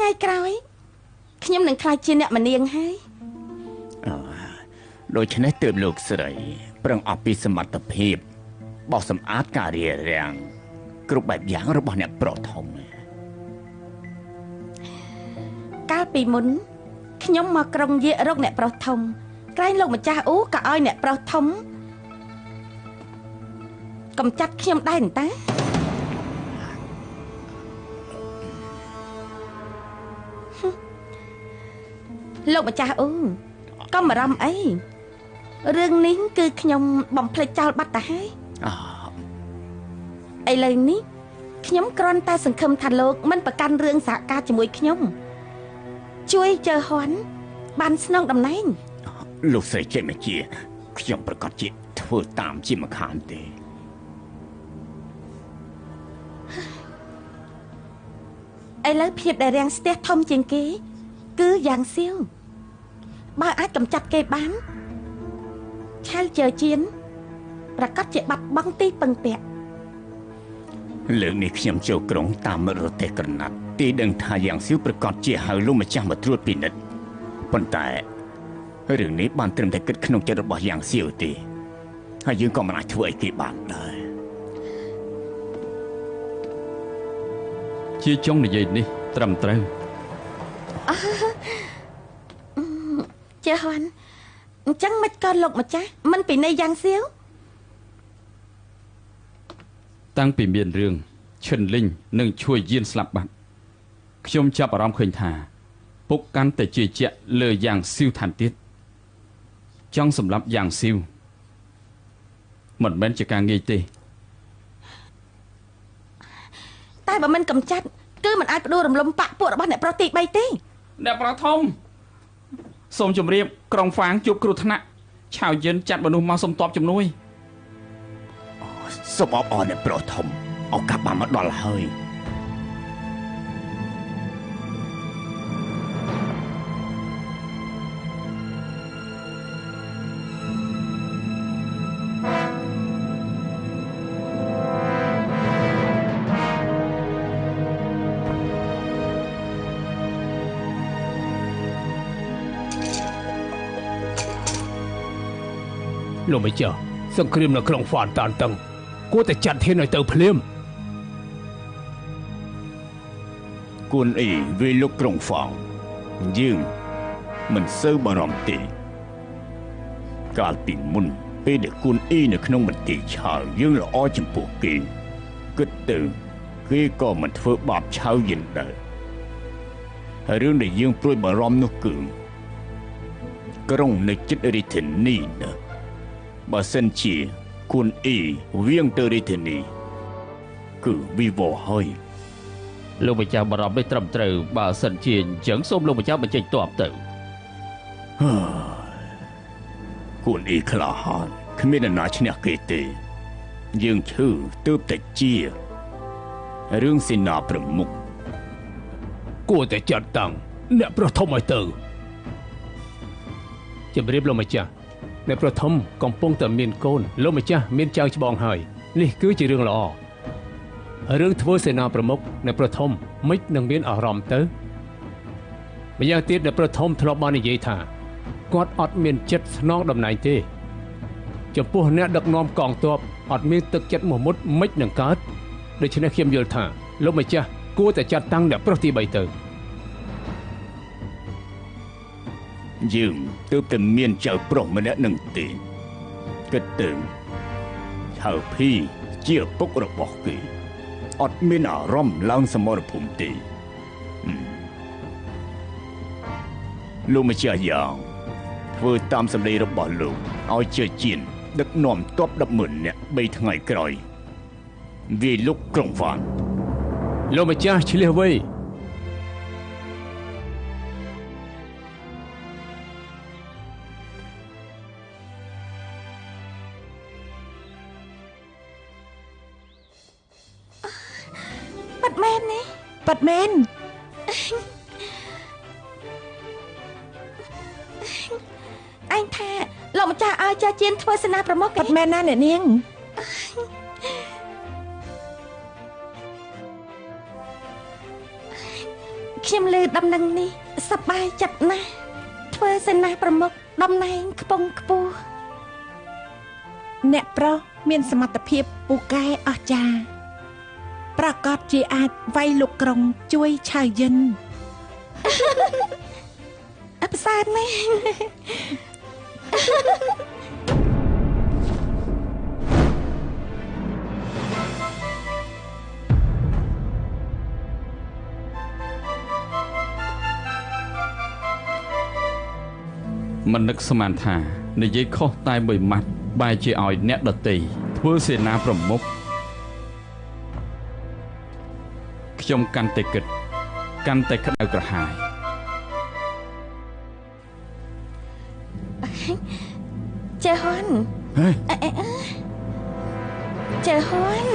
ថ្ងៃក្រោយខ្ញុំនឹងខ្លាចជាអ្នកម្នាងហើយដូច្នេះទើបលោកស្រីប្រឹងអស់ពីសមត្ថភាពបោះសម្អាតការរារាំងគ្រប់បែបយ៉ាងរបស់អ្នកប្រុសធំកាលពីមុនខ្ញុំមកក្រុងយាករកអ្នកប្រុសធំក្រែងលោកម្ចាស់អ៊ូក៏ឲ្យអ្នកប្រុសធំកំចាត់ខ្ញុំដែរតាលោកម្ចាស់អ៊ូកុំបារម្ភអីរឿងនេះគឺខ្ញុំបំភ្លេចចោលបាត់ទៅហើយឥឡូវនេះខ្ញុំគ្រាន់តែសង្ឃឹមថាលោកមិនប្រកាន់រឿងសហការជាមួយខ្ញុំជួយជើហ៊ុនបានស្នងតំណែងលោកស្រីចេះមកជាខ្ញុំប្រកាសជាធ្វើតាមជាមិនខានទេឥឡូវភាពដែលរាំងស្ទះធំជាងគេគឺយ៉ាងសៀវបើអាចកំចាត់គេបានឆៅជើជៀនប្រកាសជាបាត់បង់ទីពឹងពាក់លើកនេះខ្ញុំចូលក្រុងតាមរទេះក្រណាត់ទីដឹងថាយ៉ាងសៀវប្រកាសជាហៅលោកម្ចាស់មកត្រួតពិនិត្យប៉ុន្តែរឿងនេះបានត្រឹមតែគិតក្នុងចិត្តរបស់យ៉ាងសៀវទេហើយយើងក៏មិនអាចធ្វើអីគេបានដែរជាចុងនិយាយនេះត្រឹមត្រូវជាហ៊ុនអញ្ចឹងមិនក៏លោកម្ចាស់មិនពីនៃយ៉ាងសៀវតាំងពីមានរឿងឈិនលីងនិងឈួយយានស្លាប់បាត់ខ្ញុំចាប់អារម្មណ៍ឃើញថាពុកកាន់តែជឿជាក់លើយ៉ាងស៊ីវថែមទៀតចង់សម្លាប់យ៉ាងស៊ីវមិនមែនជាការងាយទេតែបើមិនកំចាត់គឺមិនអាចផ្ដួលរំលំបកពួករបស់អ្នកប្រុសទី3ទេអ្នកប្រុសធំសូមជម្រាបក្រុងហ្វាងជួបគ្រោះថ្នាក់ឆាវយិនចាត់មនុស្សមកសុំតបជំនួយសូមអបអរអ្នកប្រុសធំឱកាសបានមកដល់ហើយលោកម្ចាស់សង្គ្រាមនៅក្នុងហ្វានតានតឹងគួរតែចាត់ធានឲ្យទៅភ្លាមគួនអីវាលោកក្រុងហ្វាងយើងមិនសូវបារម្ភទេកាលពីមុនពេលដែលគួនអីនៅក្នុងមន្ទីរឆៅយើងល្អចំពោះគេគិតទៅគេក៏មិនធ្វើបាបឆៅយិនដែរហើយរឿងដែលយើងព្រួយបារម្ភនោះគឺក្រុងនៅជិតរាជធានីណាបើសិនជាគួនអីវៀងទៅរាជធានីគឺវិវត្តហើយលោកម្ចាស់បារម្ភនេះត្រឹមត្រូវបើសិនជាអញ្ចឹងសូមលោកម្ចាស់បញ្ចេញទ័ពទៅគួនអីក្លាហានគ្មានអ្នកណាឈ្នះគេទេយើងឈឺទើបតែជារឿងសេនាប្រមុខគួរតែចាត់តាំងអ្នកប្រុសធំឲ្យទៅជំរាបលោកម្ចាស់អ្នកប្រុសធំកំពុងតែមានកូនលោកម្ចាស់មានចៅច្បងហើយនេះគឺជារឿងល្អរឿងធ្វើសេនាប្រមុខអ្នកប្រុសធំមិននឹងមានអារម្មណ៍ទៅម្យ៉ាងទៀតអ្នកប្រុសធំធ្លាប់បាននិយាយថាគាត់អត់មានចិត្តស្នងតំណែងទេចំពោះអ្នកដឹកនាំកងទ័ពអត់មានទឹកចិត្តមោះមុតមិននឹងកើតដូច្នេះខ្ញុំយល់ថាលោកម្ចាស់គួរតែចាត់តាំងអ្នកប្រុសទី3ទៅយើងទើបតែមានចៅប្រុសម្នាក់នឹងទេគិតទៅឆៅភីជាឪពុករបស់គេអត់មានអារម្មណ៍ឡើងសមរភូមិទេលោកម្ចាស់យ៉ាងធ្វើតាមសម្ដីរបស់លោកឲ្យជឿជាដឹកនាំទ័ព 100000 នាក់3ថ្ងៃក្រោយវាលុកក្រុងវ៉ានលោកម្ចាស់ឆ្លៀសវៃប៉ាត់មែននេះប៉ាត់មែនអញថាលោកម្ចាស់ឲ្យចាជៀនធ្វើសេនាប្រមុខប៉ាត់មែនណាអ្នកនាងខ ខ្ញុំលើដំណឹងនេះសប្បាយចិត្តណាស់ធ្វើសេនាប្រមុខតំណែងខ្ពង់ខ្ពស់អ្នកប្រុសមានសមត្ថភាពពូកែអស្ចារ្យប្រកាសជាអាចវាយលោកក្រុងជួយឆៅយិនអបសាទណាស់មិននឹកស្មានថានិយាយខុសតែមួយម៉ាត់បែរជាឲ្យអ្នកដតីធ្វើសេនាប្រមុខខ្ញុំកាន់តែគិតកាន់តែក្តៅក្រហាយចេះហ៊ុនចេះហ៊ុន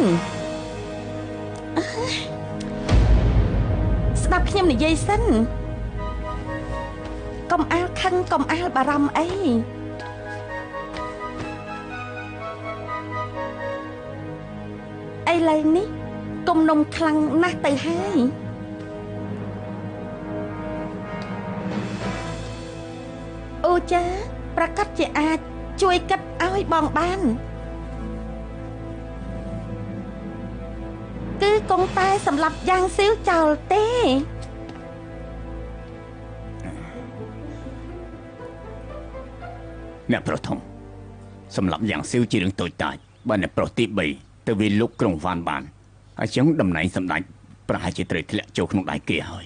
ស្ដាប់ខ្ញុំនិយាយសិនកុំអាលខឹងកុំអាលបារម្ភអីឥឡូវនេះកុំនំខ្លាំងណាស់ទៅហើយអូចាប្រកាសជាអាចជួយកាត់ឲ្យបងបានគឺកុំតែសម្រាប់យ៉ាងស៊ីវចោលទេអ្នកប្រុសធំសម្រាប់យ៉ាងស៊ីវជារឿងតូចតាចបើអ្នកប្រុសទី3ទៅវាលោកក្រុងវ៉ានបានហើយចឹងតំណែងសម្ដេចប្រហែលជាត្រូវធ្លាក់ចូលក្នុងដៃគេហើយ